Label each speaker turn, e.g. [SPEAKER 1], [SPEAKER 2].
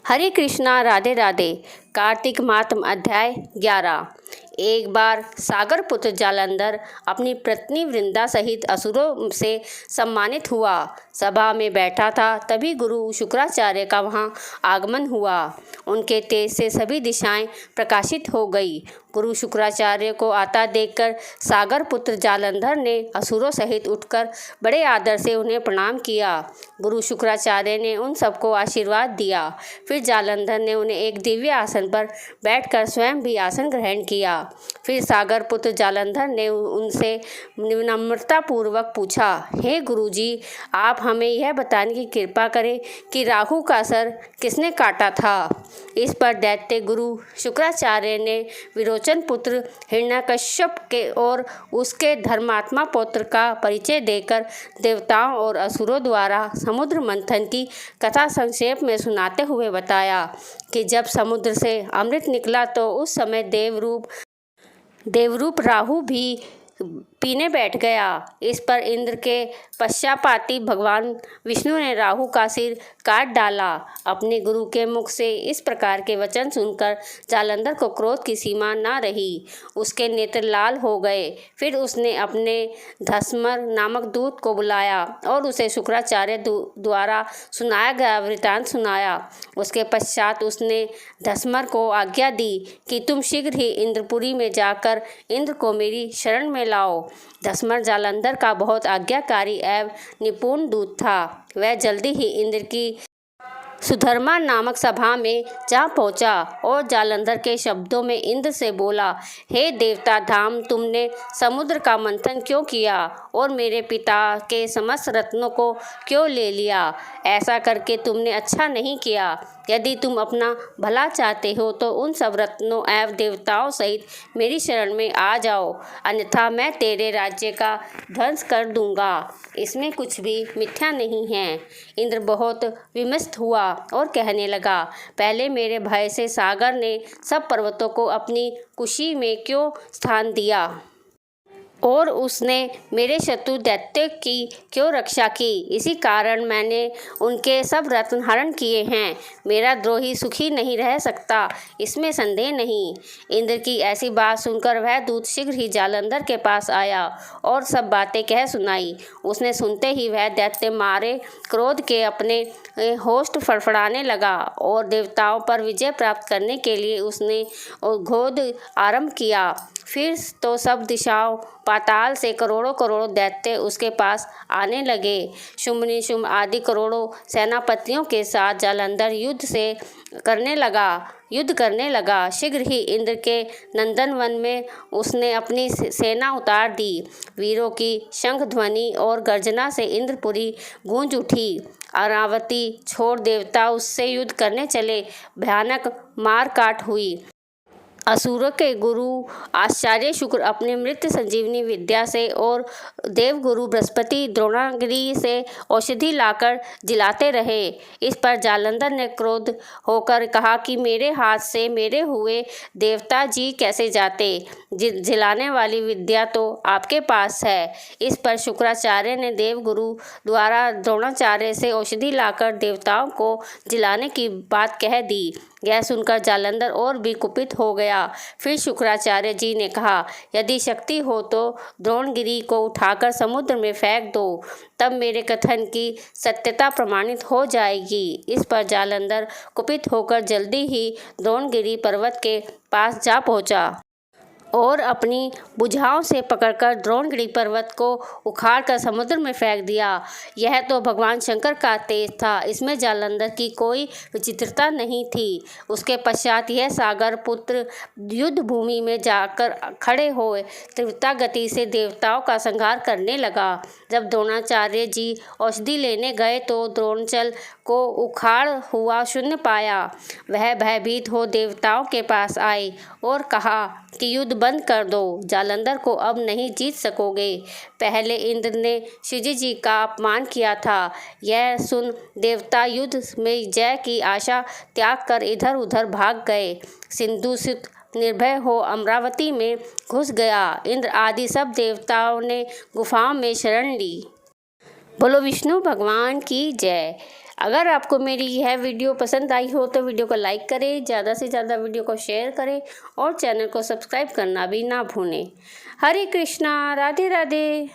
[SPEAKER 1] हरे कृष्णा राधे राधे। कार्तिक मातम अध्याय 11। एक बार सागर पुत्र जालंधर अपनी पत्नी वृंदा सहित असुरों से सम्मानित हुआ। सभा में बैठा था, तभी गुरु शुक्राचार्य का वहां आगमन हुआ। उनके तेज से सभी दिशाएं प्रकाशित हो गई। गुरु शुक्राचार्य को आता देखकर सागर पुत्र जालंधर ने असुरों सहित उठकर बड़े आदर से उन्हें प्रणाम किया। गुरु शुक्राचार्य ने उन सबको आशीर्वाद दिया। फिर जालंधर ने उन्हें एक दिव्य आसन पर बैठकर स्वयं भी आसन ग्रहण किया। फिर सागर पुत्र जालंधर ने उनसे विनम्रतापूर्वक पूछा, हे गुरुजी, आप हमें यह बताने की कृपा करें कि राहु का सर किसने काटा था। इस पर दैत्य गुरु शुक्राचार्य ने विरोचन पुत्र हिरण्यकश्यप के और उसके धर्मात्मा पुत्र का परिचय देकर देवताओं और असुरों द्वारा समुद्र मंथन की कथा संक्षेप में सुनाते हुए बताया कि जब समुद्र से अमृत निकला तो उस समय देवरूप राहु भी पीने बैठ गया। इस पर इंद्र के पश्चापाती भगवान विष्णु ने राहु का सिर काट डाला। अपने गुरु के मुख से इस प्रकार के वचन सुनकर जालंधर को क्रोध की सीमा न रही। उसके नेत्र लाल हो गए। फिर उसने अपने धस्मर नामक दूत को बुलाया और उसे शुक्राचार्य द्वारा सुनाया गया वृतांत सुनाया। उसके पश्चात उसने धस्मर को आज्ञा दी कि तुम शीघ्र ही इंद्रपुरी में जाकर इंद्र को मेरी शरण में लाओ। धस्मर जालंधर का बहुत आज्ञाकारी एवं निपुण दूत था। वह जल्दी ही इंद्र की सुधर्मा नामक सभा में जा पहुंचा और जालंधर के शब्दों में इंद्र से बोला, हे देवता धाम, तुमने समुद्र का मंथन क्यों किया और मेरे पिता के समस्त रत्नों को क्यों ले लिया। ऐसा करके तुमने अच्छा नहीं किया। यदि तुम अपना भला चाहते हो तो उन सब रत्नों एवं देवताओं सहित मेरी शरण में आ जाओ, अन्यथा मैं तेरे राज्य का ध्वंस कर दूंगा। इसमें कुछ भी मिथ्या नहीं है। इंद्र बहुत विमस्त हुआ और कहने लगा, पहले मेरे भय से सागर ने सब पर्वतों को अपनी कुशी में क्यों स्थान दिया और उसने मेरे शत्रु दैत्य की क्यों रक्षा की। इसी कारण मैंने उनके सब रत्न हरण किए हैं। मेरा द्रोही सुखी नहीं रह सकता, इसमें संदेह नहीं। इंद्र की ऐसी बात सुनकर वह दूत शीघ्र ही जालंधर के पास आया और सब बातें कह सुनाई। उसने सुनते ही वह दैत्य मारे क्रोध के अपने होस्ट फड़फड़ाने लगा और देवताओं पर विजय प्राप्त करने के लिए उसने घोध आरंभ किया। फिर तो सब दिशाओं पाताल से करोड़ों करोड़ों दैत्य उसके पास आने लगे। शुंभ निशुंभ आदि करोड़ों सेनापतियों के साथ जालंधर युद्ध करने लगा। शीघ्र ही इंद्र के नंदन वन में उसने अपनी सेना उतार दी। वीरों की शंख ध्वनि और गर्जना से इंद्रपुरी गूंज उठी। अरावती छोड़ देवता उससे युद्ध करने चले। भयानक मार काट हुई। असुरों के गुरु आचार्य शुक्र अपने मृत्यु संजीवनी विद्या से और देवगुरु बृहस्पति द्रोणागिरि से औषधि लाकर जिलाते रहे। इस पर जालंधर ने क्रोध होकर कहा कि मेरे हाथ से मेरे हुए देवता जी कैसे जाते। जिलाने वाली विद्या तो आपके पास है। इस पर शुक्राचार्य ने देवगुरु द्वारा द्रोणाचार्य से औषधि लाकर देवताओं को जिलाने की बात कह दी। यह सुनकर जालंधर और भी कुपित हो गया। फिर शुक्राचार्य जी ने कहा, यदि शक्ति हो तो द्रोणगिरि को उठाकर समुद्र में फेंक दो, तब मेरे कथन की सत्यता प्रमाणित हो जाएगी। इस पर जालंधर कुपित होकर जल्दी ही द्रोणगिरि पर्वत के पास जा पहुंचा और अपनी भुजाओं से पकड़कर द्रोणगिरि पर्वत को उखाड़कर समुद्र में फेंक दिया। यह तो भगवान शंकर का तेज था, इसमें जालंधर की कोई विचित्रता नहीं थी। उसके पश्चात यह सागर पुत्र युद्ध भूमि में जाकर खड़े हुए तीव्रता गति से देवताओं का संहार करने लगा। जब द्रोणाचार्य जी औषधि लेने गए तो द्रोणाचल को उखाड़ हुआ शून्य पाया। वह भयभीत हो देवताओं के पास आए और कहा कि युद्ध बंद कर दो, जालंधर को अब नहीं जीत सकोगे। पहले इंद्र ने शिवजी जी का अपमान किया था। यह सुन देवता युद्ध में जय की आशा त्याग कर इधर उधर भाग गए। सिंधुसुत निर्भय हो अमरावती में घुस गया। इंद्र आदि सब देवताओं ने गुफाओं में शरण ली। बोलो विष्णु भगवान की जय। अगर आपको मेरी यह वीडियो पसंद आई हो तो वीडियो को लाइक करें, ज़्यादा से ज़्यादा वीडियो को शेयर करें और चैनल को सब्सक्राइब करना भी ना भूलें। हरे कृष्णा, राधे राधे।